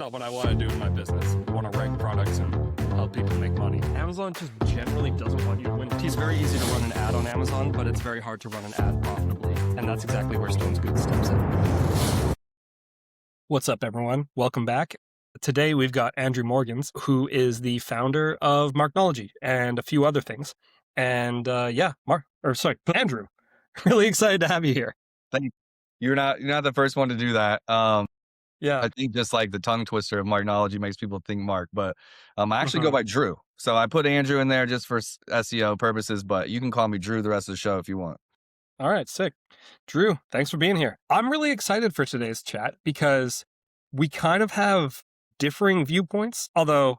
not what I want to do in my business. I want to rank products and help people make money. Amazon just generally doesn't want you to win. It's very easy to run an ad on Amazon, but it's very hard to run an ad profitably. And that's exactly where Stone's Good steps in. What's up, everyone? Welcome back. Today, we've got Andrew Morgans, who is the founder of Marknology and a few other things. And Andrew, really excited to have you here. Thank you. You're not the first one to do that. Yeah. I think just like the tongue twister of Marknology makes people think Mark, but I actually go by Drew. So I put Andrew in there just for SEO purposes, but you can call me Drew the rest of the show if you want. All right, sick. Drew, thanks for being here. I'm really excited for today's chat because we kind of have differing viewpoints, although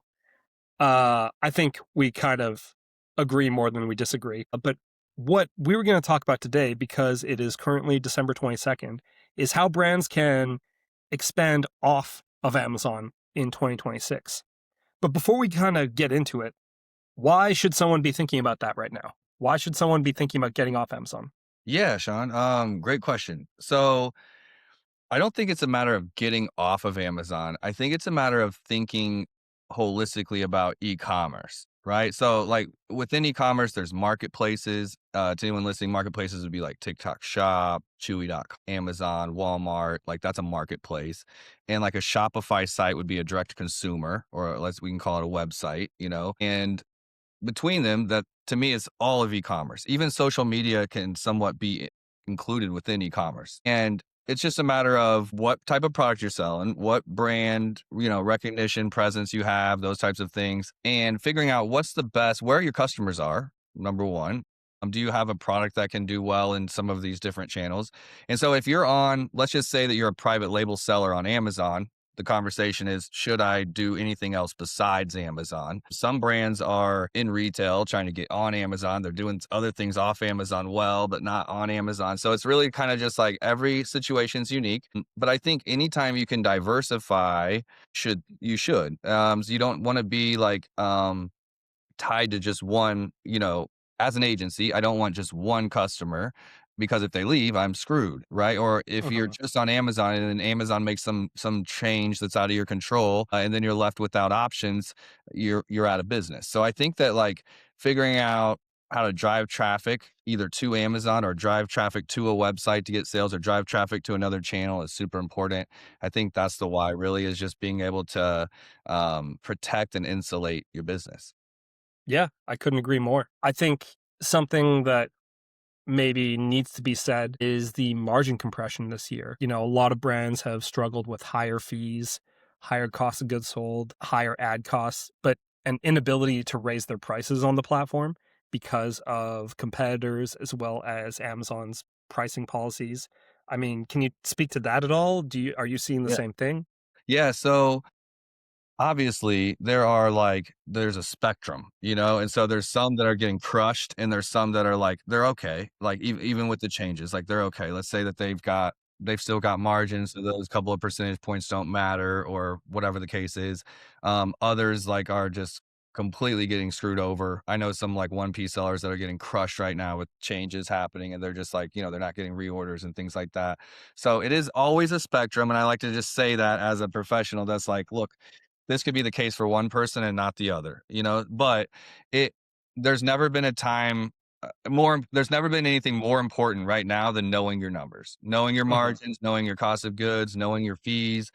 I think we kind of agree more than we disagree. But what we were going to talk about today, because it is currently December 22nd, is how brands can expand off of Amazon in 2026. But before we kind of get into it, why should someone be thinking about that right now? Why should someone be thinking about getting off Amazon? Yeah, Sean. Great question. So I don't think it's a matter of getting off of Amazon. I think it's a matter of thinking holistically about e-commerce, right? So like within e-commerce, there's marketplaces. To anyone listening, marketplaces would be like TikTok Shop, Chewy.com, Amazon, Walmart. Like that's a marketplace. And like a Shopify site would be a direct consumer, or we can call it a website, and between them, that to me is all of e-commerce. Even social media can somewhat be included within e-commerce. And it's just a matter of what type of product you're selling, what brand, recognition, presence you have, those types of things, and figuring out what's the best, where your customers are, number one. Do you have a product that can do well in some of these different channels? And so if you're on, let's just say that you're a private label seller on Amazon, the conversation is, should I do anything else besides Amazon? Some brands are in retail trying to get on Amazon. They're doing other things off Amazon well, but not on Amazon. So it's really kind of just like every situation's unique. But I think anytime you can diversify, you should. So you don't want to be like tied to just one, as an agency, I don't want just one customer, because if they leave, I'm screwed, right? Or if you're just on Amazon and then Amazon makes some change that's out of your control, and then you're left without options, you're out of business. So I think that like figuring out how to drive traffic either to Amazon or drive traffic to a website to get sales or drive traffic to another channel is super important. I think that's the why, really, is just being able to protect and insulate your business. Yeah, I couldn't agree more. I think something that maybe needs to be said is the margin compression this year. A lot of brands have struggled with higher fees, higher cost of goods sold, higher ad costs, but an inability to raise their prices on the platform because of competitors as well as Amazon's pricing policies. I mean, can you speak to that at all? Are you seeing the same thing? Yeah. So obviously there's a spectrum, and so there's some that are getting crushed and there's some that are like, they're okay. Like even with the changes, like they're okay. Let's say that they've still got margins, so those couple of percentage points don't matter, or whatever the case is. Others like are just completely getting screwed over. I know some like 1P sellers that are getting crushed right now with changes happening, and they're just like, they're not getting reorders and things like that. So it is always a spectrum. And I like to just say that as a professional, that's like, look, this could be the case for one person and not the other, but there's never been a time there's never been anything more important right now than knowing your numbers, knowing your margins, knowing your cost of goods, knowing your fees.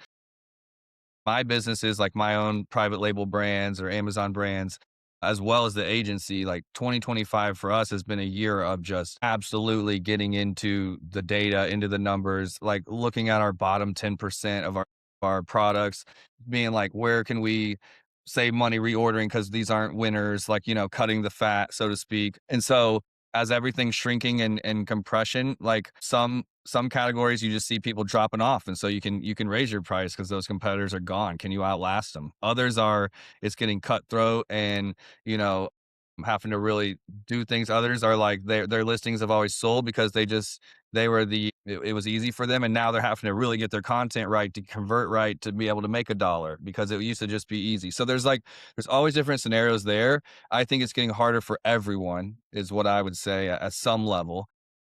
My businesses, like my own private label brands or Amazon brands, as well as the agency, like 2025 for us has been a year of just absolutely getting into the data, into the numbers, like looking at our bottom 10% of our products, being like, where can we save money reordering because these aren't winners, like, cutting the fat, so to speak. And so as everything's shrinking and compression, like some categories you just see people dropping off, and so you can raise your price because those competitors are gone. Can you outlast them? Others are, it's getting cutthroat, and having to really do things. Others are like their listings have always sold because it was easy for them, and now they're having to really get their content right to convert right to be able to make $1 because it used to just be easy. So there's always different scenarios there. I think it's getting harder for everyone, is what I would say, at some level.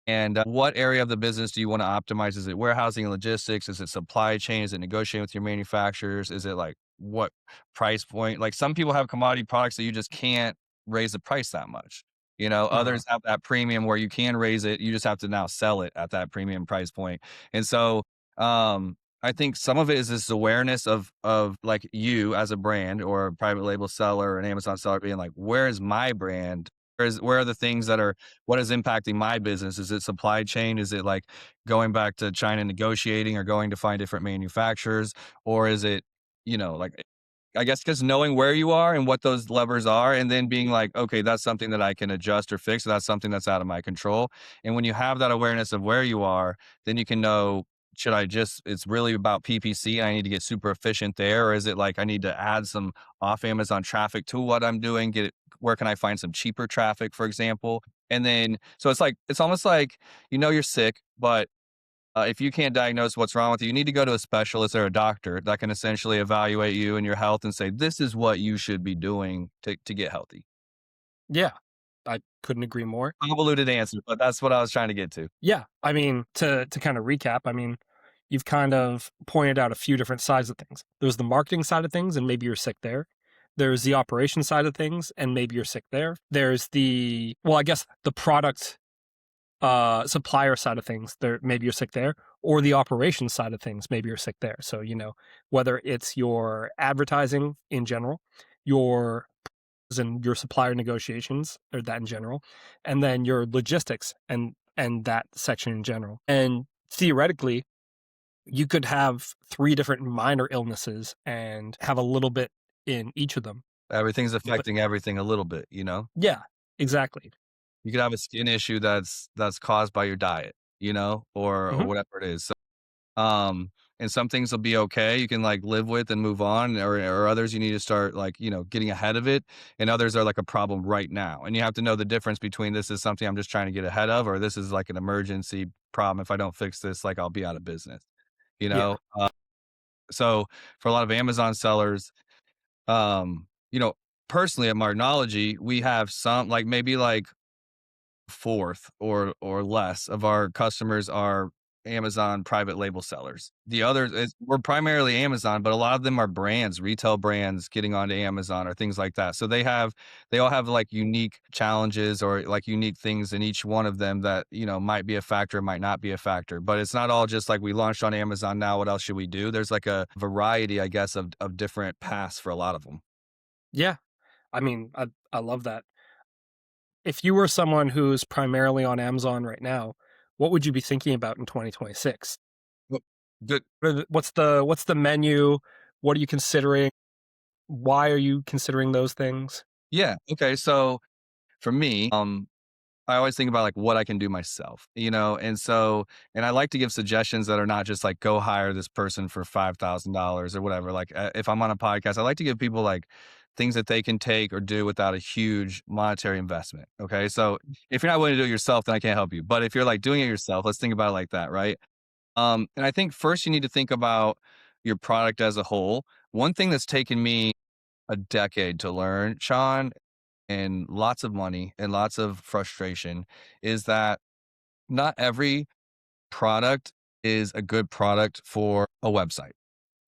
And what area of the business do you want to optimize? Is it warehousing and logistics? Is it supply chain? Is it negotiating with your manufacturers? Is it like what price point? Like some people have commodity products that you just can't raise the price that much. You know, Uh-huh. others have that premium where you can raise it. You just have to now sell it at that premium price point. And so, I think some of it is this awareness of like you as a brand or a private label seller or an Amazon seller being like, where is my brand? Where are the things that are what is impacting my business? Is it supply chain? Is it like going back to China negotiating or going to find different manufacturers? Or is it, like I guess just knowing where you are and what those levers are, and then being like, okay, that's something that I can adjust or fix. Or that's something that's out of my control. And when you have that awareness of where you are, then you can know, should I just, it's really about PPC. I need to get super efficient there. Or is it like I need to add some off Amazon traffic to what I'm doing? Get it, where can I find some cheaper traffic, for example? And then, so it's like, it's almost like, you're sick, but if you can't diagnose what's wrong with you, you need to go to a specialist or a doctor that can essentially evaluate you and your health and say, this is what you should be doing to get healthy. Yeah, I couldn't agree more. Convoluted answer, but that's what I was trying to get to. Yeah, I mean, to kind of recap, I mean, you've kind of pointed out a few different sides of things. There's the marketing side of things, and maybe you're sick there. There's the operation side of things, and maybe you're sick there. There's the well, I guess the product supplier side of things, there maybe you're sick there, or the operations side of things, maybe you're sick there. So, whether it's your advertising in general, your and your supplier negotiations or that in general, and then your logistics and that section in general. And theoretically, you could have three different minor illnesses and have a little bit in each of them. Everything's But affecting everything a little bit. yeah, exactly. You could have a skin issue that's caused by your diet, or Hmm. whatever it is. Um, and some things will be okay. You can like live with and move on, or others you need to start like, getting ahead of it. And others are like a problem right now. And you have to know the difference between this is something I'm just trying to get ahead of, or this is like an emergency problem. If I don't fix this, like I'll be out of business, you Yeah. know? So for a lot of Amazon sellers, um, you know, personally at Martinology, we have some like maybe like fourth or less of our customers are Amazon private label sellers. The others is we're primarily Amazon, but a lot of them are brands, retail brands getting onto Amazon or things like that. So they all have like unique challenges or like unique things in each one of them that, might be a factor, might not be a factor. But it's not all just like we launched on Amazon now, what else should we do? There's like a variety, I guess, of different paths for a lot of them. Yeah. I mean, I love that. If you were someone who's primarily on Amazon right now, what would you be thinking about in 2026? Well, good. What's the menu? What are you considering? Why are you considering those things? Yeah. Okay. So for me, I always think about like what I can do myself, and I like to give suggestions that are not just like go hire this person for $5,000 or whatever. Like if I'm on a podcast, I like to give people like things that they can take or do without a huge monetary investment. Okay. So if you're not willing to do it yourself, then I can't help you. But if you're like doing it yourself, let's think about it like that. Right. And I think first you need to think about your product as a whole. One thing that's taken me a decade to learn, Sean, and lots of money and lots of frustration is that not every product is a good product for a website.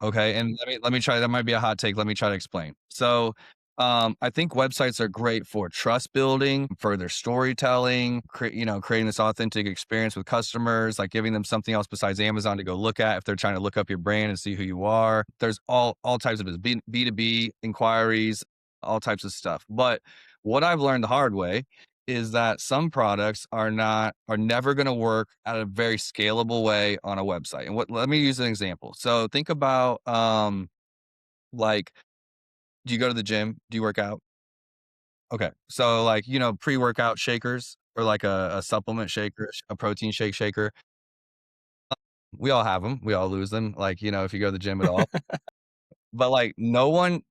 Okay. And let me try, that might be a hot take. Let me try to explain. So I think websites are great for trust building, for their storytelling, creating this authentic experience with customers, like giving them something else besides Amazon to go look at if they're trying to look up your brand and see who you are. There's all types of B2B inquiries, all types of stuff. But what I've learned the hard way is that some products are never going to work at a very scalable way on a website. And what let me use an example. So think about like, do you go to the gym? Do you work out? Okay. So like, pre-workout shakers or like a supplement shaker, a protein shaker. We all have them. We all lose them. Like, if you go to the gym at all. But like no one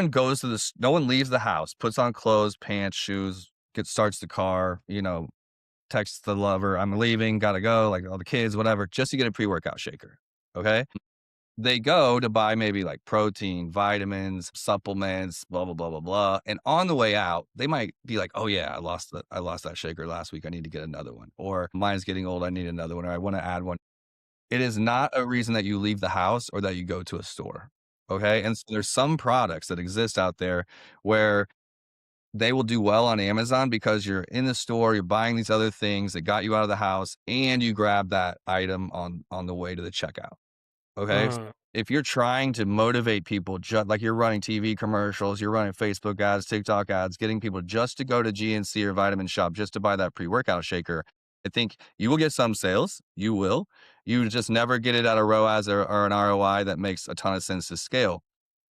goes to this, no one leaves the house, puts on clothes, pants, shoes, starts the car, texts the lover, I'm leaving, gotta go, like all the kids, whatever, just to get a pre-workout shaker. Okay. they go to buy maybe like protein, vitamins, supplements, blah, blah, blah, blah, blah. And on the way out, they might be like, oh yeah, I lost that shaker last week. I need to get another one. Or mine's getting old. I need another one. Or I want to add one. It is not a reason that you leave the house or that you go to a store. Okay. And so there's some products that exist out there where they will do well on Amazon because you're in the store, you're buying these other things that got you out of the house, and you grab that item on the way to the checkout. Okay. Mm, If you're trying to motivate people, like you're running TV commercials, you're running Facebook ads, TikTok ads, getting people just to go to GNC or Vitamin Shop just to buy that pre workout shaker, I think you will get some sales. You will. You just never get it at a ROAS or an ROI that makes a ton of sense to scale.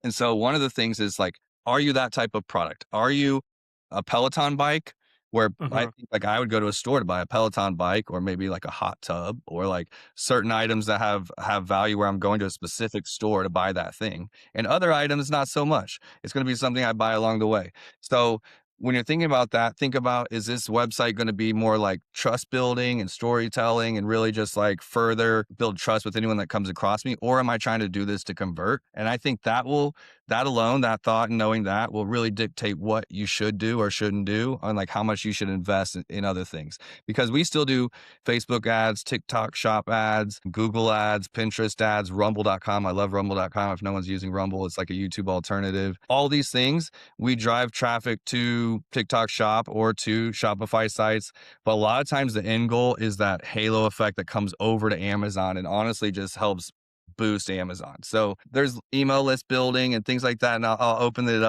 And so one of the things is like, are you that type of product? Are you a Peloton bike where I mhm, think like I would go to a store to buy a Peloton bike or maybe like a hot tub or like certain items that have value where I'm going to a specific store to buy that thing. And other items not so much. It's going to be something I buy along the way. So when you're thinking about that, think about, is this website going to be more like trust building and storytelling and really just like further build trust with anyone that comes across me? Or am I trying to do this to convert? And I think that alone, that thought and knowing that will really dictate what you should do or shouldn't do on like how much you should invest in other things. Because we still do Facebook ads, TikTok shop ads, Google ads, Pinterest ads, rumble.com. I love rumble.com. If no one's using Rumble, it's like a YouTube alternative. All these things, we drive traffic to TikTok shop or to Shopify sites. But a lot of times the end goal is that halo effect that comes over to Amazon and honestly just helps boost Amazon. So there's email list building and things like that. And I'll open it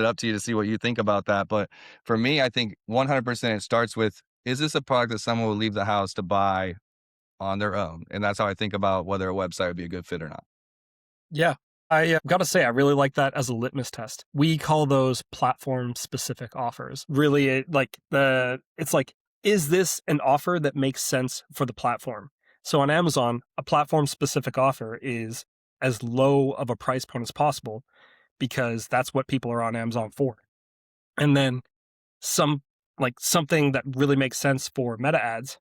up to you to see what you think about that. But for me, I think 100% it starts with, is this a product that someone will leave the house to buy on their own? And that's how I think about whether a website would be a good fit or not. yeah. I gotta say, I really like that as a litmus test. We call those platform-specific offers. Really, it's like, is this an offer that makes sense for the platform? So on Amazon, a platform-specific offer is as low of a price point as possible because that's what people are on Amazon for. And then some like something that really makes sense for meta ads,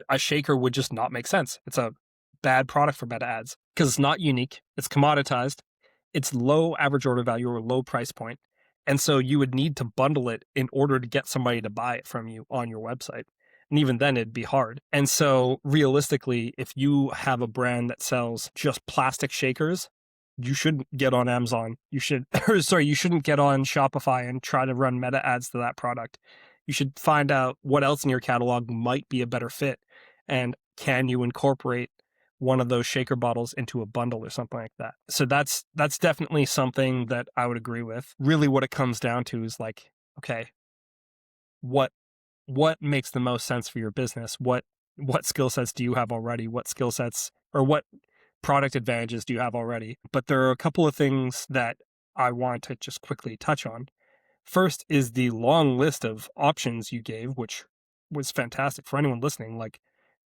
a shaker would just not make sense. It's a bad product for meta ads because it's not unique, it's commoditized, it's low average order value or low price point. And so you would need to bundle it in order to get somebody to buy it from you on your website. And even then, it'd be hard. And so, realistically, if you have a brand that sells just plastic shakers, you shouldn't get on Amazon. You should, or sorry, you shouldn't get on Shopify and try to run meta ads to that product. You should find out what else in your catalog might be a better fit. And can you incorporate one of those shaker bottles into a bundle or something like that? So that's definitely something that I would agree with. Really what it comes down to is like, okay, what what makes the most sense for your business? What skill sets do you have already? What skill sets or what product advantages do you have already? But there are a couple of things that I want to just quickly touch on. First is the long list of options you gave, which was fantastic for anyone listening. Like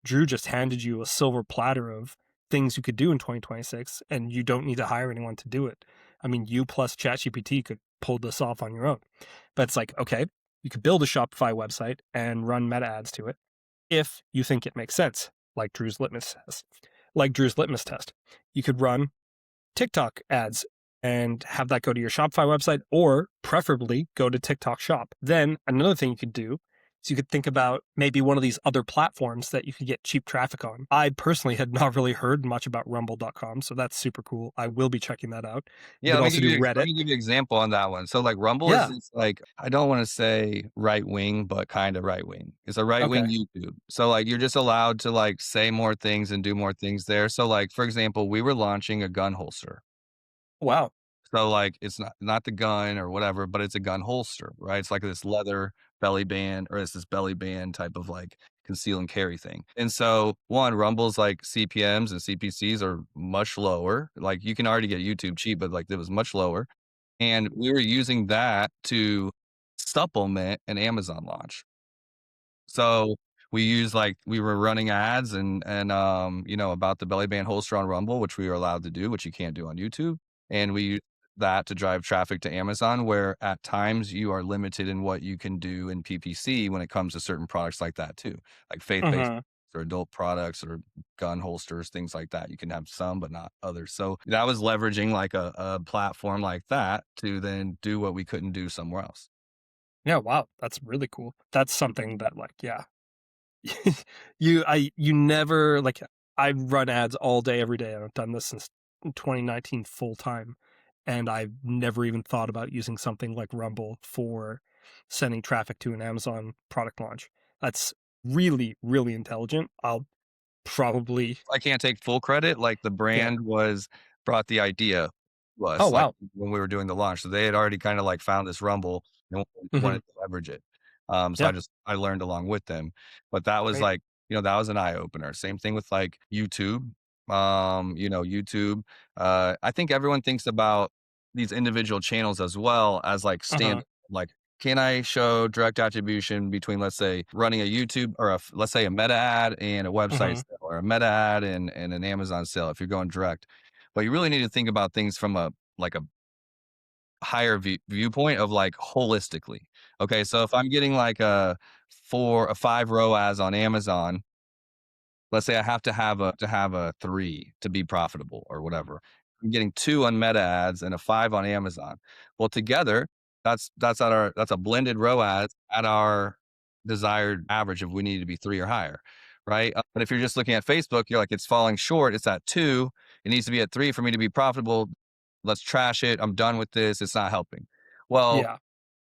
Drew just handed you a silver platter of things you could do in 2026, and you don't need to hire anyone to do it. I mean, you plus ChatGPT could pull this off on your own. But it's like, okay, you could build a Shopify website and run meta ads to it if you think it makes sense, like Drew's litmus test. Like Drew's litmus test. You could run TikTok ads and have that go to your Shopify website, or preferably go to TikTok Shop. Then another thing you could do is you could think about maybe one of these other platforms that you could get cheap traffic on. I personally had not really heard much about rumble.com, so that's super cool. I will be checking that out. You Yeah, could also do let Reddit. me give you an example on that one. So like Rumble is Yeah. this, like, I don't want to say right wing, but kind of right wing. It's a right wing Okay. YouTube. So like you're just allowed to like say more things and do more things there. So like for example, we were launching a gun holster. Wow. So, like, it's not the gun or whatever, but it's a gun holster, right? It's like this leather belly band or it's this belly band type of, like, conceal and carry thing. And so, one, Rumble's, like, CPMs and CPCs are much lower. Like, you can already get YouTube cheap, but, like, it was much lower. And we were using that to supplement an Amazon launch. So, we were running ads about the belly band holster on Rumble, which we were allowed to do, which you can't do on YouTube. And we used that to drive traffic to Amazon, where at times you are limited in what you can do in PPC when it comes to certain products like that too, like faith-based. Mhm. or adult products or gun holsters, things like that. You can have some, but not others. So that was leveraging like a platform like that to then do what we couldn't do somewhere else. Yeah, wow, that's really cool. That's something that, like, yeah, you never like. I run ads all day, every day, and I've done this since 2019 full time, and I've never even thought about using something like Rumble for sending traffic to an Amazon product launch. That's really, really intelligent. I'll probably, I can't take full credit, like, the yeah. brand was brought the idea to Oh us, like, wow. when we were doing the launch, so they had already kinda, like, found this Rumble and Hmm. wanted to leverage it. So Yeah, I learned along with them, but that was, great. like, that was an eye opener. Same thing with, like, YouTube. YouTube, I think everyone thinks about these individual channels as well as, like, Uh huh. like, can I show direct attribution between, let's say, running a YouTube or let's say a Meta ad and a website Hmm. sale, or a Meta ad and an Amazon sale if you're going direct. But you really need to think about things from a higher viewpoint of like holistically. Okay, so if I'm getting like a 5 row ads on Amazon, let's say I have to have a 3 to be profitable or whatever. I'm getting 2 on Meta ads and a 5 on Amazon. Well, together, that's a blended ROAS at our desired average if we need to be 3 or higher, right? But if you're just looking at Facebook, you're like, "It's falling short. It's at 2. It needs to be at 3 for me to be profitable. Let's trash it. I'm done with this. It's not helping." Well, Yeah.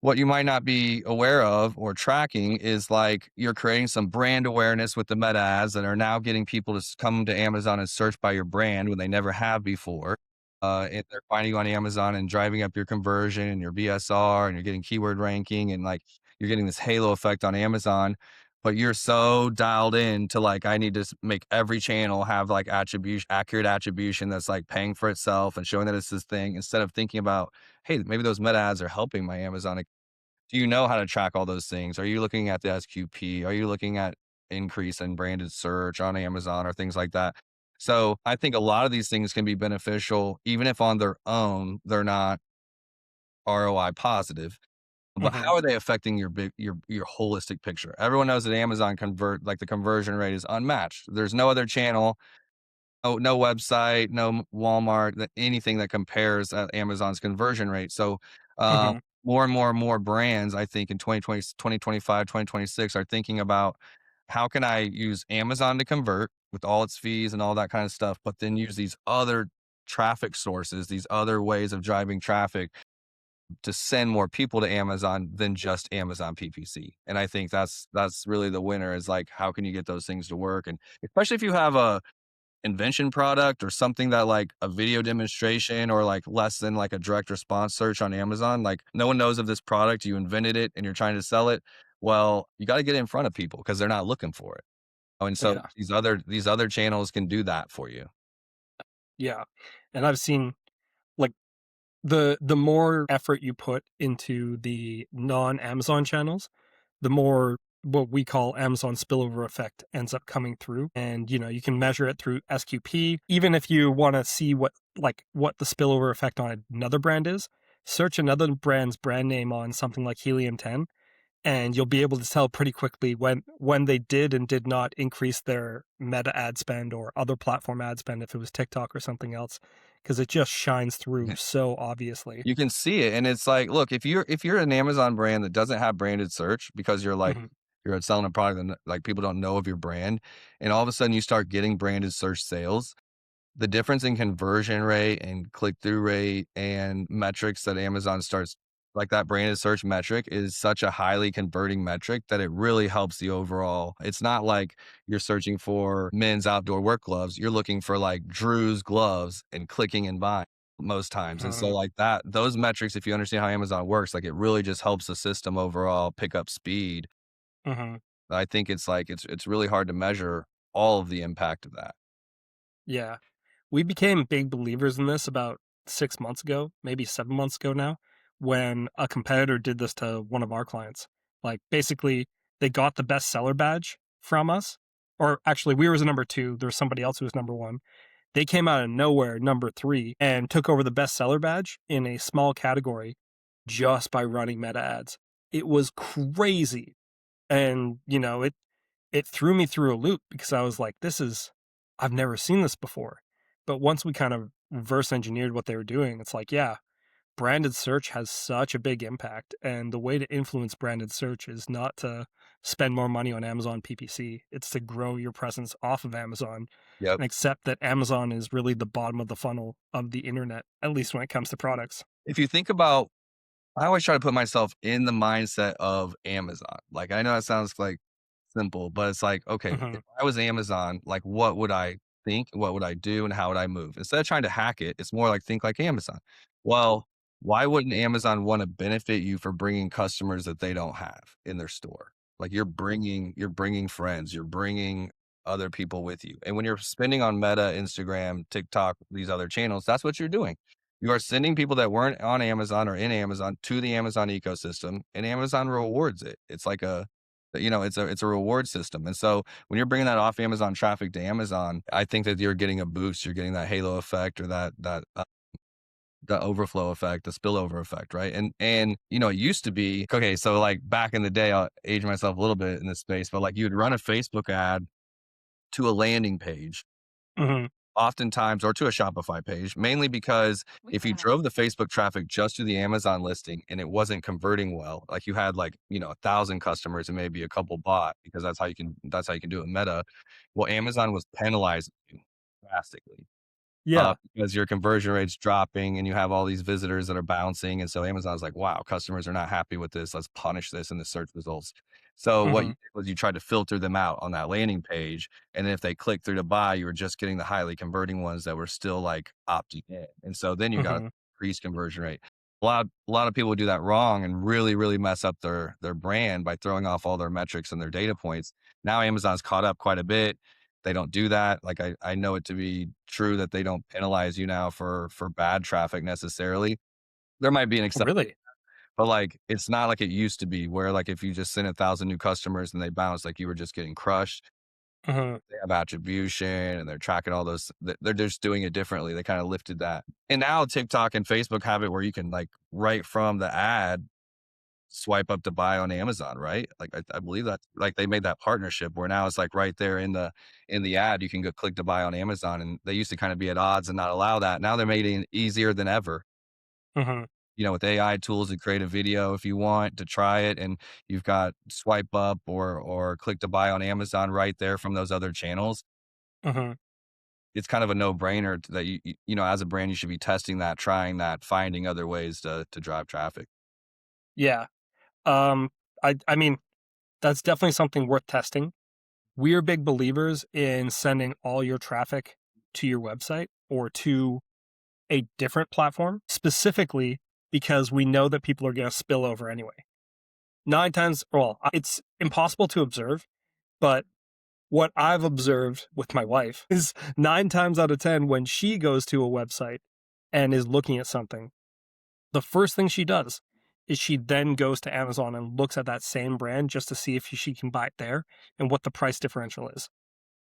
what you might not be aware of or tracking is like you're creating some brand awareness with the meta ads that are now getting people to come to Amazon and search by your brand when they never have before. And they're finding you on Amazon and driving up your conversion and your BSR, and you're getting keyword ranking, and like you're getting this halo effect on Amazon. But you're so dialed in to like, I need to make every channel have like accurate attribution that's like paying for itself and showing that it's this thing, instead of thinking about, hey, maybe those meta ads are helping my Amazon. Do you know how to track all those things? Are you looking at the SQP? Are you looking at increase in branded search on Amazon or things like that? So I think a lot of these things can be beneficial, even if on their own they're not ROI positive. But Hmm. how are they affecting your holistic picture? Everyone knows that Amazon the conversion rate is unmatched. There's no other channel, no website, no Walmart, anything that compares Amazon's conversion rate. So, Hmm. more and more and more brands, I think in 2025, 2026 are thinking about how can I use Amazon to convert with all its fees and all that kind of stuff, but then use these other traffic sources, these other ways of driving traffic to send more people to Amazon than just Amazon PPC. And I think that's really the winner, is like, how can you get those things to work? And especially if you have a invention product or something that like a video demonstration or like less than like a direct response search on Amazon, like no one knows of this product, you invented it and you're trying to sell it. Well, you got to get it in front of people because they're not looking for it. Oh, and so Yeah. these other channels can do that for you. Yeah. And I've seen, like, the more effort you put into the non-Amazon channels, the more what we call Amazon spillover effect ends up coming through. And you can measure it through SQP. Even if you want to see what the spillover effect on another brand is, search another brand's brand name on something like Helium 10, and you'll be able to tell pretty quickly when they did and did not increase their meta ad spend or other platform ad spend, if it was TikTok or something else, because it just shines through so obviously. You can see it, and it's like, look, if you're an Amazon brand that doesn't have branded search because Hmm. you're selling a product that like people don't know of your brand, and all of a sudden you start getting branded search sales, the difference in conversion rate and click through rate and metrics that Amazon starts, like that branded search metric, is such a highly converting metric that it really helps the overall. It's not like you're searching for men's outdoor work gloves. You're looking for like Drew's gloves and clicking and buying most times. And so Uh, like that, those metrics, if you understand how Amazon works, like it really just helps the system overall pick up speed. mhm. I think it's like it's really hard to measure all of the impact of that. Yeah. We became big believers in this about 6 months ago, maybe 7 months ago now, when a competitor did this to one of our clients. Like, basically, they got the best seller badge from us. Or actually, we was number two. There was somebody else who was number one. They came out of nowhere, number three, and took over the best seller badge in a small category just by running meta ads. It was crazy. And, it threw me through a loop because I was like, I've never seen this before. But once we kind of reverse engineered what they were doing, it's like, yeah, branded search has such a big impact. And the way to influence branded search is not to spend more money on Amazon PPC, it's to grow your presence off of Amazon Yep. and accept that Amazon is really the bottom of the funnel of the internet, at least when it comes to products. If you think about, I always try to put myself in the mindset of Amazon. Like, I know that sounds like simple, but it's like, okay, Hmm. if I was Amazon, like what would I think? What would I do? And how would I move? Instead of trying to hack it, it's more like think like Amazon. Well, why wouldn't Amazon want to benefit you for bringing customers that they don't have in their store? Like you're bringing friends, you're bringing other people with you. And when you're spending on Meta, Instagram, TikTok, these other channels, that's what you're doing. You are sending people that weren't on Amazon or in Amazon to the Amazon ecosystem, and Amazon rewards it. It's like it's a reward system. And so when you're bringing that off Amazon traffic to Amazon, I think that you're getting a boost. You're getting that halo effect or that the overflow effect, the spillover effect, right? And it used to be okay. So like back in the day, I'll age myself a little bit in this space, but like you would run a Facebook ad to a landing page Hmm. oftentimes, or to a Shopify page, mainly because if you drove the Facebook traffic just to the Amazon listing and it wasn't converting well, like you had 1,000 customers and maybe a couple bought, because that's how you can do it in Meta. Well, Amazon was penalizing you drastically Yeah. because your conversion rate's dropping and you have all these visitors that are bouncing. And so Amazon's like, wow, customers are not happy with this. Let's punish this in the search results. So what you Hmm. did was you tried to filter them out on that landing page. And then if they click through to buy, you were just getting the highly converting ones that were still like opting in. And so then you got to Hmm. increase conversion rate. A lot of people do that wrong and really, really mess up their brand by throwing off all their metrics and their data points. Now Amazon's caught up quite a bit. They don't do that. Like I know it to be true that they don't penalize you now for bad traffic necessarily. There might be an exception, Really? but like it's not like it used to be where like if you just send 1,000 new customers and they bounce, like you were just getting crushed. Hmm. They have attribution and they're tracking all those. They're just doing it differently. They kind of lifted that. And now TikTok and Facebook have it where you can like right from the ad swipe up to buy on Amazon, right? Like I believe that like they made that partnership where now it's like right there in the ad, you can go click to buy on Amazon. And they used to kind of be at odds and not allow that. Now they're making it easier than ever. Hmm. With AI tools to create a video if you want to try it, and you've got swipe up or click to buy on Amazon right there from those other channels. Hmm. It's kind of a no brainer that as a brand you should be testing that, trying that, finding other ways to drive traffic. Yeah. Um, I mean, that's definitely something worth testing. We're big believers in sending all your traffic to your website or to a different platform, specifically because we know that people are going to spill over anyway. Nine times, well, it's impossible to observe, but what I've observed with my wife is nine times out of 10, when she goes to a website and is looking at something, the first thing she does is she then goes to Amazon and looks at that same brand just to see if she can buy it there and what the price differential is,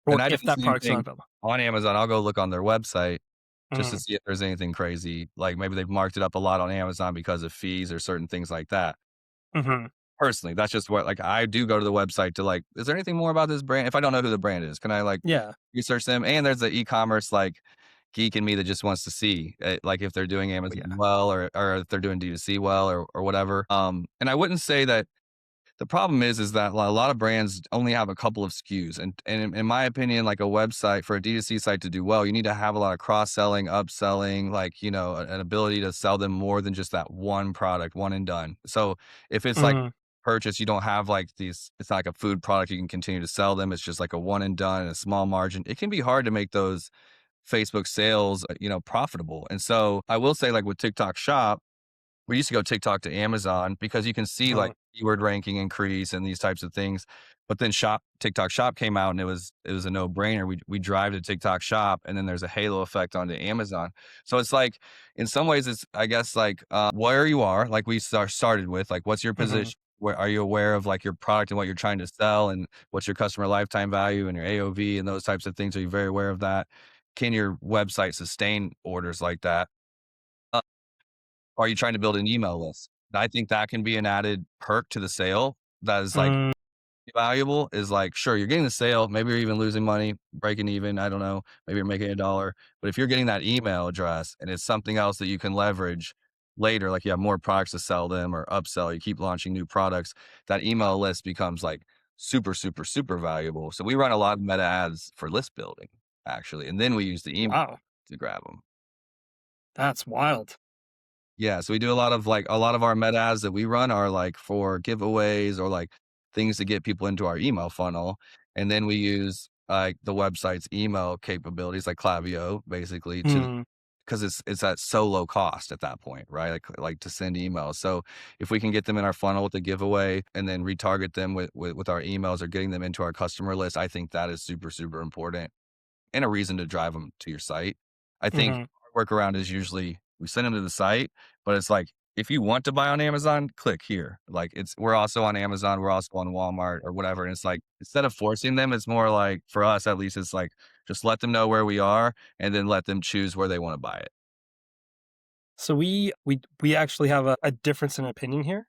And or I do if the that same product's not thing available. on Amazon. I'll go look on their website just to Mhm. see if there's anything crazy. Like maybe they've marked it up a lot on Amazon because of fees or certain things like that. Mhm. Personally, that's just what like I do go to the website to like, is there anything more about this brand? If I don't know who the brand is, can I like Yeah. research them? And there's the e-commerce like geek in me that just wants to see like if they're doing Amazon Yeah. well or if they're doing D2C well or whatever. And I wouldn't say that the problem is that a lot of brands only have a couple of SKUs, and in my opinion, like a website for a D2C site to do well, you need to have a lot of cross-selling, upselling, like, an ability to sell them more than just that one product, one and done. So if it's like Mhm. purchase, you don't have like these, it's not like a food product you can continue to sell them. It's just like a one and done and a small margin. It can be hard to make those Facebook sales, profitable. And so I will say like with TikTok Shop, we used to go TikTok to Amazon because you can see like Mhm. keyword ranking increase and these types of things. But then TikTok Shop came out and it was a no brainer. We drive to TikTok Shop and then there's a halo effect onto Amazon. So it's like in some ways it's I guess like where you are, like we started with, like what's your Mhm. position? Where are you aware of like your product and what you're trying to sell and what's your customer lifetime value and your AOV and those types of things? Are you very aware of that? Can your website sustain orders like that? Are you trying to build an email list? I think that can be an added perk to the sale that is like Mm. valuable is like, sure, you're getting the sale, maybe you're even losing money, breaking even, I don't know, maybe you're making $1. But if you're getting that email address and it's something else that you can leverage later, like you have more products to sell them or upsell, you keep launching new products, that email list becomes like super, super, super valuable. So we run a lot of meta ads for list building actually. And then we use the email Wow, to grab them. that's wild. Yeah, so we do a lot of a lot of our meta ads that we run are like for giveaways or like things to get people into our email funnel. And then we use like the website's email capabilities like Klaviyo basically to Mm, because it's at so low cost at that point, right? Like to send emails. So if we can get them in our funnel with a giveaway and then retarget them with our emails or getting them into our customer list, I think that is super, super important and a reason to drive them to your site. I think mhm. our workaround is usually we send them to the site, but it's like if you want to buy on Amazon, click here. Like we're also on Amazon, we're also on Walmart or whatever. And it's like instead of forcing them, it's more like for us at least, it's like just let them know where we are and then let them choose where they want to buy it. So we actually have a difference in opinion here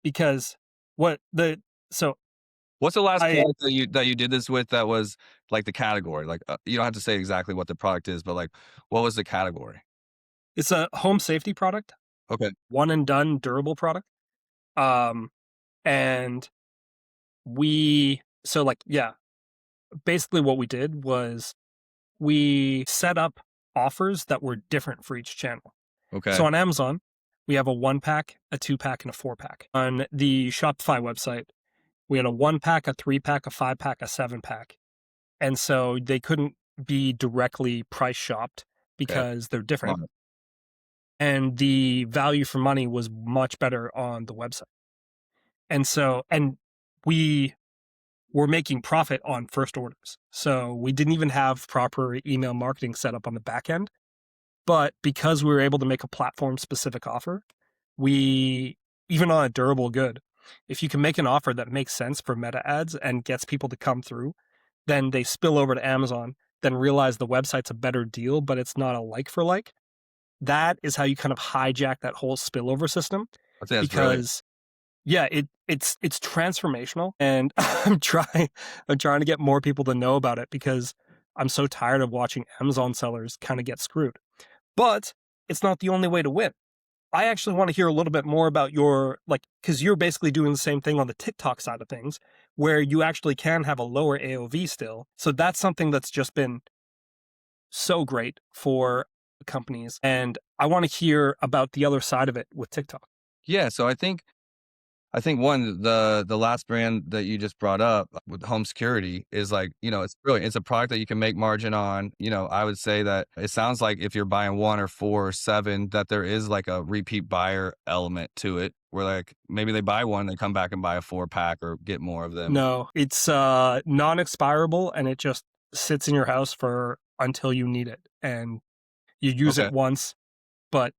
because what the so What's the last I product that you did this with that was like the category? Like you don't have to say exactly what the product is, but like what was the category? it's a home safety product, Okay. one and done durable product. Um, and like yeah, basically what we did was we set up offers that were different for each channel. So Okay. on Amazon, we have a 1 pack, a 2 pack, and a 4 pack. On the Shopify website, we had a 1 pack, a 3 pack, a 5 pack, a 7 pack. And so they couldn't be directly price shopped Okay. because they're different. Smart. And the value for money was much better on the website. And we were making profit on first orders. So we didn't even have proper email marketing set up on the back end. But because we were able to make a platform specific offer, we, even on a durable good, if you can make an offer that makes sense for meta ads and gets people to come through, then they spill over to Amazon, then realize the website's a better deal, but it's not a like for like. That is how you kind of hijack that whole spillover system I think that's brilliant. because yeah, it's transformational and I'm trying to get more people to know about it because I'm so tired of watching Amazon sellers kind of get screwed. But it's not the only way to win. I actually want to hear a little bit more about your like cuz you're basically doing the same thing on the TikTok side of things where you actually can have a lower AOV still. So that's something that's just been so great for companies and I want to hear about the other side of it with TikTok. Yeah, so I think one, the last brand that you just brought up with home security is like, it's brilliant. It's a product that you can make margin on. I would say that it sounds like if you're buying one or four or seven, that there is like a repeat buyer element to it where like maybe they buy one, they come back and buy a 4 pack or get more of them. No, it's non-expirable and it just sits in your house for until you need it and you use Okay. it once, but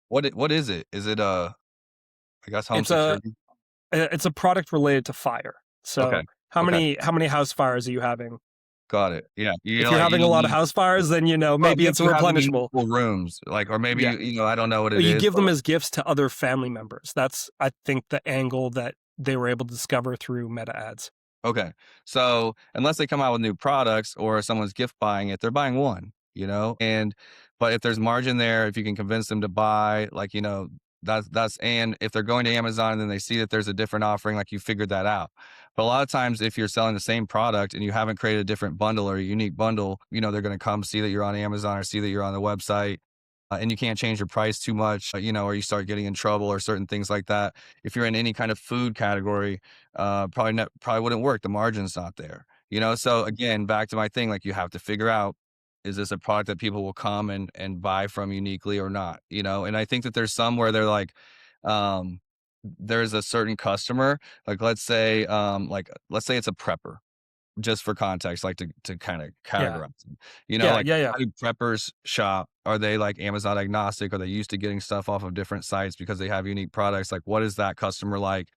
What is it? Is it I guess home it's a security? it's a product related to fire. Okay. So how Okay. many house fires are you having? Got it. Yeah. If you're having a You lot of need house fires, then well, maybe maybe it's a you have them in replenishable. multiple rooms, like, or maybe, Yeah. I don't know what it You is, give but them as gifts to other family members. That's I think the angle that they were able to discover through meta ads. okay. So unless they come out with new products or someone's gift buying it, they're buying one. But if there's margin there, if you can convince them to buy, like, and if they're going to Amazon and then they see that there's a different offering, like you figured that out. But a lot of times if you're selling the same product and you haven't created a different bundle or a unique bundle, they're going to come see that you're on Amazon or see that you're on the website. And you can't change your price too much, or you start getting in trouble or certain things like that. If you're in any kind of food category, probably wouldn't work. The margin's not there. So again, back to my thing, like you have to figure out, is this a product that people will come and buy from uniquely or not? And I think that there's some where they're like, um, there's a certain customer, let's say it's a prepper, just for context, like to kind of Yeah. categorize them. Yeah, Like yeah, yeah. how do preppers shop? Are they like Amazon agnostic? Are they used to getting stuff off of different sites because they have unique products? Like what is that customer like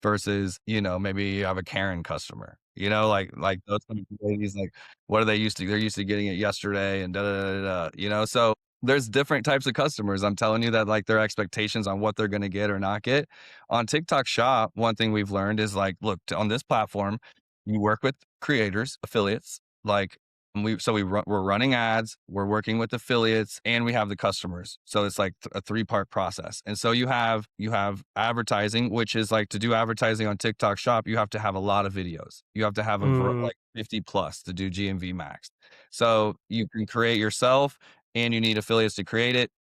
versus, maybe you have a Karen customer, like those kind of ladies, like what are they used to? They're used to getting it yesterday and da da da da. So there's different types of customers. I'm telling you that like their expectations on what they're going to get or not get. On TikTok Shop, one thing we've learned is like, look, on this platform, you work with creators, affiliates, like we're running ads, we're working with affiliates, and we have the customers. So it's like a three-part process. And so you have advertising, which is like to do advertising on TikTok Shop, you have to have a lot of videos. You have to have Mm, like 50 plus to do GMV max. So you can create yourself and you need affiliates to create it.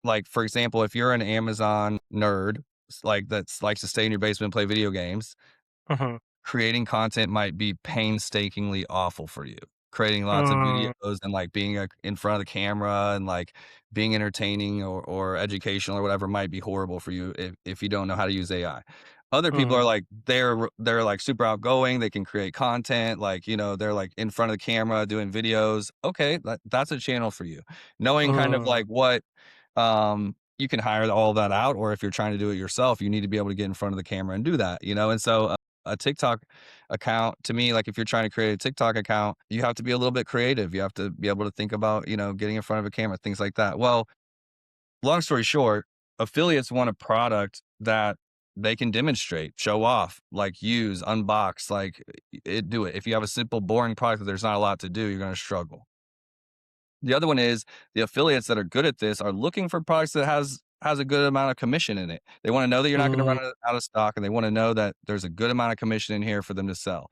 Like, for example, if you're an Amazon nerd, like that's likes to stay in your basement and play video games, mhm, creating content might be painstakingly awful for you. Creating lots of mm, videos and like being in front of the camera and like being entertaining or educational or whatever might be horrible for you if you don't know how to use AI. Other people are mhm, like they're like super outgoing. They can create content. Like they're like in front of the camera doing videos. Okay, that's a channel for you. Knowing kind of mm, like what you can hire all that out, or if you're trying to do it yourself, you need to be able to get in front of the camera and do that. And so a TikTok account to me, like if you're trying to create a TikTok account, you have to be a little bit creative. You have to be able to think about, getting in front of a camera, things like that. Well, long story short, affiliates want a product that they can demonstrate, show off, like use, unbox, like do it. If you have a simple, boring product that there's not a lot to do, you're going to struggle. The other one is the affiliates that are good at this are looking for products that has a good amount of commission in it. They want to know that you're not going to mm, run out of stock, and they want to know that there's a good amount of commission in here for them to sell.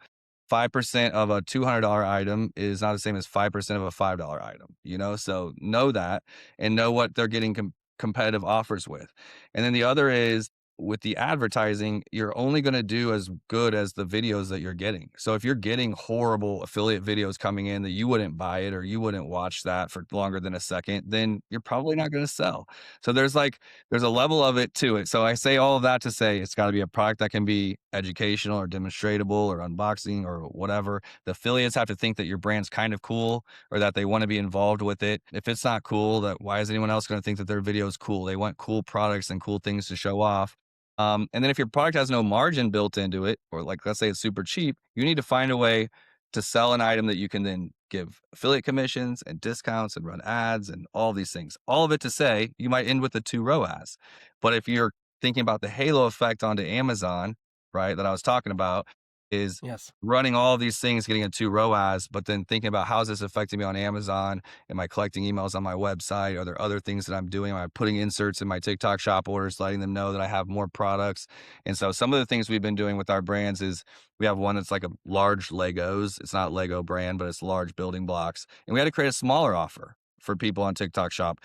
5% of a $200 item is not the same as 5% of a $5 item. So know that and know what they're getting competitive offers with. And then the other is with the advertising, you're only going to do as good as the videos that you're getting. So if you're getting horrible affiliate videos coming in that you wouldn't buy it or you wouldn't watch that for longer than a second, then you're probably not going to sell. So there's a level of it to it. So I say all of that to say it's got to be a product that can be educational or demonstratable or unboxing or whatever. The affiliates have to think that your brand's kind of cool or that they want to be involved with it. If it's not cool, that why is anyone else going to think that their video is cool? They want cool products and cool things to show off. And then if your product has no margin built into it, or like let's say it's super cheap, you need to find a way to sell an item that you can then give affiliate commissions and discounts and run ads and all these things. All of it to say you might end with a 2 ROAS. But if you're thinking about the halo effect onto Amazon, right, that I was talking about, is yes. running all of these things, getting a 2 ROAS, but then thinking about how is this affecting me on Amazon? Am I collecting emails on my website? Are there other things that I'm doing? Am I putting inserts in my TikTok shop orders, letting them know that I have more products? And so some of the things we've been doing with our brands is we have one that's like a large Legos. It's not Lego brand, but it's large building blocks. And we had to create a smaller offer for people on TikTok shop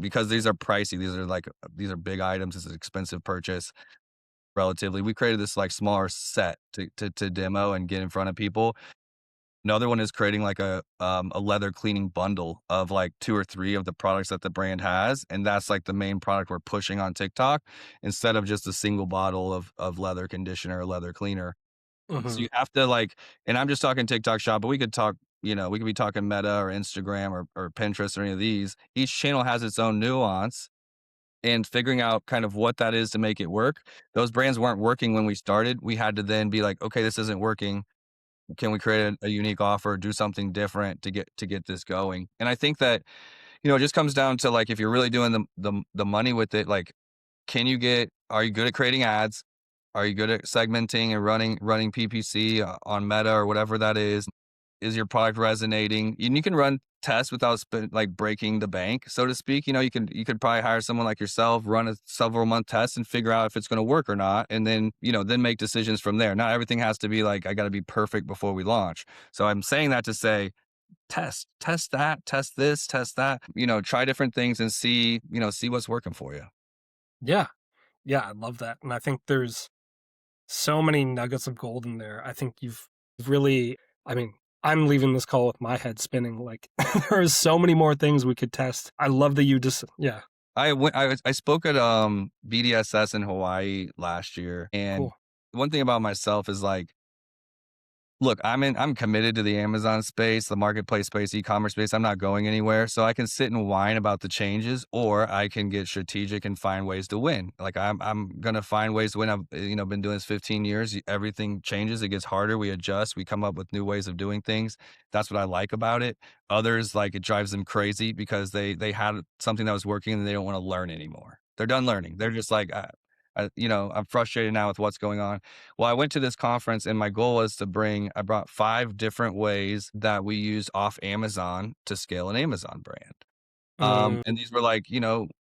because these are pricey. These are big items. It's an expensive purchase relatively. We created this like smaller set to demo and get in front of people. Another one is creating like a leather cleaning bundle of like 2 or 3 of the products that the brand has, and that's like the main product we're pushing on TikTok instead of just a single bottle of leather conditioner or leather cleaner. So Mhm, you have to like, and I'm just talking TikTok shop, but we could talk, we could be talking Meta or Instagram or Pinterest or any of these. Each channel has its own nuance and figuring out kind of what that is to make it work. Those brands weren't working when we started. We had to then be like, okay, this isn't working. Can we create a unique offer, do something different to get this going? And I think that, it just comes down to like if you're really doing the money with it, like are you good at creating ads? Are you good at segmenting and running PPC on Meta or whatever that is? Is your product resonating? And you can run tests without like breaking the bank, so to speak. You could probably hire someone like yourself, run a several month test and figure out if it's going to work or not. And then, then make decisions from there. Not everything has to be like, I got to be perfect before we launch. So I'm saying that to say, test that, test this, test that, try different things and see what's working for you. yeah, yeah, I love that, and I think there's so many nuggets of gold in there. I think you've really I mean, I'm leaving this call with my head spinning, like, there's so many more things we could test. I love that you just yeah, I spoke at BDSS in Hawaii last year, and cool. one thing about myself is like Look, I'm committed to the Amazon space, the marketplace space, e-commerce space. I'm not going anywhere. So I can sit and whine about the changes, or I can get strategic and find ways to win. Like I'm gonna find ways to win. I've been doing this 15 years. Everything changes, it gets harder. We adjust, we come up with new ways of doing things. That's what I like about it. Others, like, it drives them crazy because they had something that was working and they don't want to learn anymore. They're done learning. They're just like, I'm frustrated now with what's going on. Well, I went to this conference and my goal was I brought 5 different ways that we use off Amazon to scale an Amazon brand. Mm, And these were like,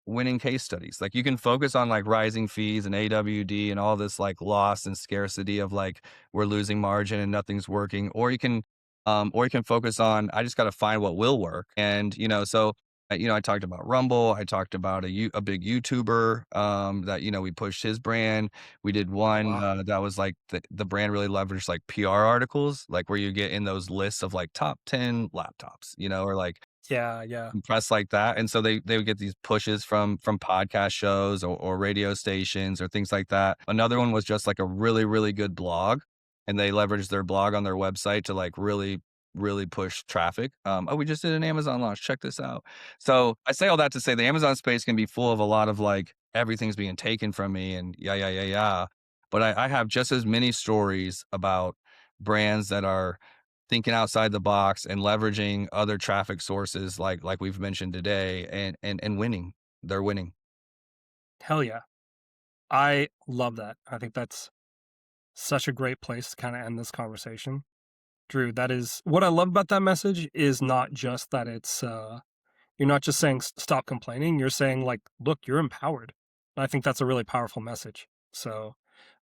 winning case studies. Like, you can focus on like rising fees and AWD and all this like loss and scarcity of like we're losing margin and nothing's working, or you can focus on I just got to find what will work. And I talked about Rumble. I talked about a big YouTuber that we pushed his brand. We did one wow. that was like the brand really leveraged like PR articles, like where you get in those lists of like top 10 laptops, or like Yeah, yeah. press like that. And so they would get these pushes from podcast shows or radio stations or things like that. Another one was just like a really, really good blog. And they leveraged their blog on their website to like really, really push traffic. Oh, we just did an Amazon launch. Check this out. So I say all that to say the Amazon space can be full of a lot of like everything's being taken from me and yeah, yeah, yeah, yeah. But I have just as many stories about brands that are thinking outside the box and leveraging other traffic sources like we've mentioned today and winning. They're winning. Hell yeah. I love that. I think that's such a great place to kind of end this conversation. Drew, that is what I love about that message is not just that it's you're not just saying stop complaining, you're saying like, look, you're empowered. I think that's a really powerful message. So,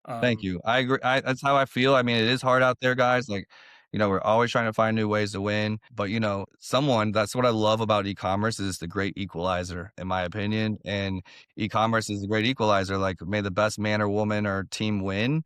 Thank um you. I agree. That's how I feel. I mean, it is hard out there, guys. Like, we're always trying to find new ways to win. But that's what I love about e-commerce is the great equalizer, in my opinion. And e-commerce is the great equalizer. Like, may the best man or woman or team win.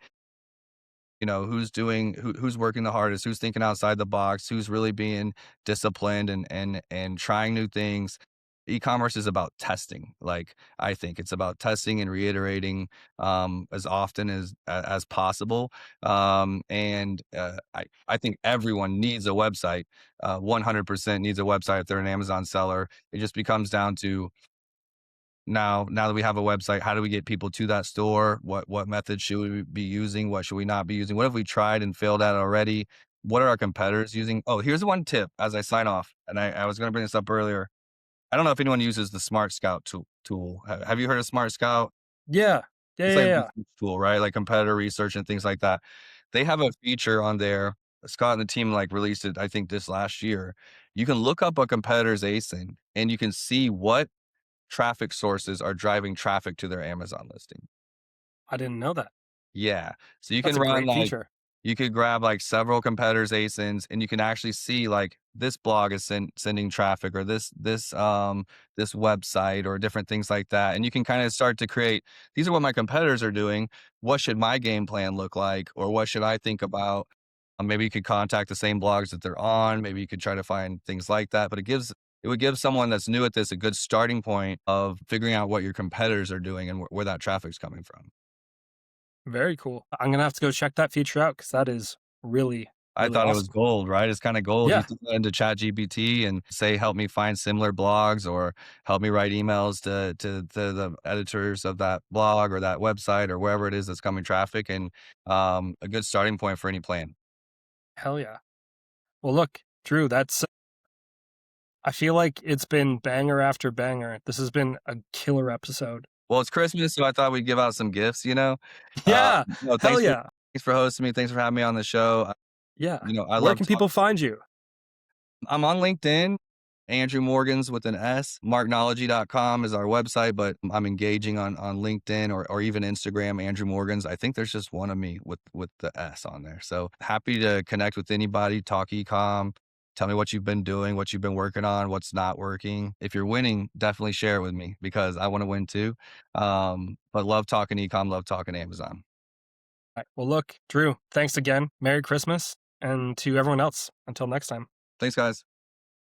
Who's working the hardest, who's thinking outside the box, who's really being disciplined and trying new things. E-commerce is about testing. Like, I think it's about testing and reiterating as often as possible. And I think everyone needs a website. 100% needs a website if they're an Amazon seller. It just becomes down to now that we have a website, how do we get people to that store? What methods should we be using? What should we not be using? What have we tried and failed at already? What are our competitors using? Oh, here's one tip as I sign off. And I was going to bring this up earlier. I don't know if anyone uses the Smart Scout tool. Have you heard of Smart Scout? yeah. Yeah, It's yeah, like a yeah. research tool, right? Like competitor research and things like that. They have a feature on there. Scott and the team like released it, I think, this last year. You can look up a competitor's ASIN and you can see what traffic sources are driving traffic to their Amazon listing. I didn't know that. Yeah. So you That's can a run great like feature. you could grab like several competitors' ASINs and you can actually see like this blog is sending traffic or this website or different things like that. And you can kind of start to create these are what my competitors are doing. What should my game plan look like? Or what should I think about? Maybe you could contact the same blogs that they're on. Maybe you could try to find things like that. But it would give someone that's new at this a good starting point of figuring out what your competitors are doing and where that traffic's coming from. Very cool. I'm gonna have to go check that feature out because that is really, I really thought it was awesome. gold, right? It's kinda gold. You Yeah, throw that into ChatGPT and say, "Help me find similar blogs," or "Help me write emails to the editors of that blog or that website," or wherever it is that's coming traffic, and, a good starting point for any plan. hell yeah. Well, look, Drew, that's I feel like it's been banger after banger. This has been a killer episode. Well, it's Christmas, so I thought we'd give out some gifts, you know? Yeah, No, hell yeah. thanks for hosting me, thanks for having me on the show. Yeah. I Where love can people find you? I'm on LinkedIn, Andrew Morgans with an S. Marknology.com is our website, but I'm engaging on LinkedIn or even Instagram, Andrew Morgans. I think there's just one of me with the S on there. So happy to connect with anybody, talk ecom, tell me what you've been doing, what you've been working on, what's not working. If you're winning, definitely share it with me because I want to win too. But love talking ecom, love talking Amazon. All right. Well, look, Drew, thanks again. Merry Christmas. And to everyone else, until next time. Thanks, guys.